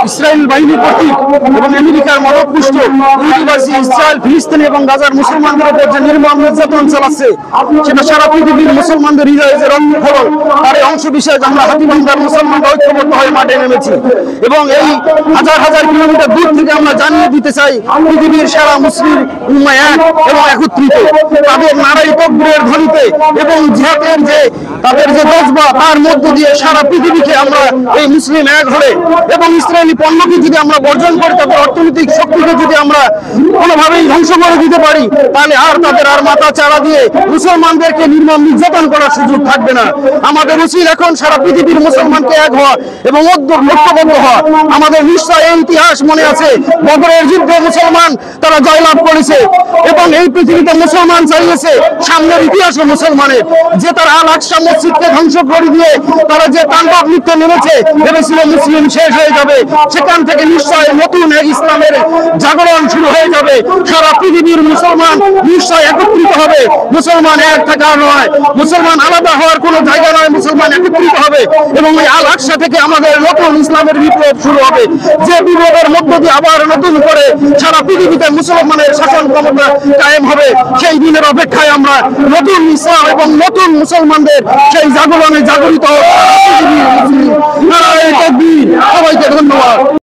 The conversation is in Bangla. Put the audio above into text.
ইসরায়েল বাহিনী কর্তৃক এবং আমেরিকার মদতপুষ্ট ইহুদিবাসী ইসরায়েল, ফিলিস্তিন এবং গাজার মুসলমানদের উপর যে নির্মম নির্যাতন চালাচ্ছে, সেটা সারা পৃথিবীর মুসলমানদের হৃদয়ে যে রক্তক্ষরণ, তার এই অংশ বিশেষ আমরা হাতীবান্ধার মুসলমানরা ঐক্যবদ্ধ হয়ে মাঠে নেমেছি এবং এই হাজার হাজার কিলোমিটার দূর থেকে আমরা জানিয়ে দিতে চাই পৃথিবীর সারা মুসলিম উম্মাহ এক এবং একত্রিত। তাদের নারাই তাকবীরের ধ্বনিতে এবং জিহাদের যে তাদের যে জজবা, তার মধ্য দিয়ে সারা পৃথিবীকে আমরা এই মুসলিম এক হয়ে এবং ইসরায়েলি পণ্যকে যদি আমরা বর্জন করি, তাদের অর্থনৈতিক শক্তিকে যদি আমরা কোনোভাবেই ধ্বংস করে দিতে পারি, তাহলে আর তাদের আর মাথা চাড়া দিয়ে মুসলমানদেরকে নির্মম নির্যাতন করার সুযোগ থাকবে না। আমাদের উচিত এখন সারা পৃথিবীর মুসলমানকে এক হওয়া এবং ঐক্যবদ্ধ হওয়া। আমাদের নিশ্চয় এই ইতিহাস মনে আছে, বদরের যুদ্ধে মুসলমান তারা জয়লাভ করেছে এবং এই পৃথিবীতে মুসলমান চালিয়েছে সামনের ইতিহাসে মুসলমানের, যে তার আল আকসা মসজিদকে ধ্বংস করে দিয়ে তারা যে তাণ্ডব নৃত্য নেমেছে, ভেবেছিল মুসলিম শেষ হয়ে যাবে। সেখান থেকে নিশ্চয় নতুন এক ইসলামের জাগরণ শুরু হয়ে যাবে। সারা পৃথিবীর মুসলমান নিশ্চয় একত্রিত হবে। মুসলমান এক থাকার নয়, মুসলমান আলাদা হওয়ার কোনো জায়গা নয়, মুসলমান একত্রিত হবে এবং ওই আল আকসা থেকে আমাদের নতুন ইসলামের বিপ্লব শুরু হবে, যে বিপ্লবের মধ্য দিয়ে আবার নতুন করে সারা পৃথিবীতে মুসলমানের শাসন ক্ষমতা কায়েম হবে। সেই দিনের অপেক্ষায় আমরা নতুন ইসলাম এবং নতুন মুসলমানদের সেই জাগরণে জাগরিত সবাইকে ধন্যবাদ।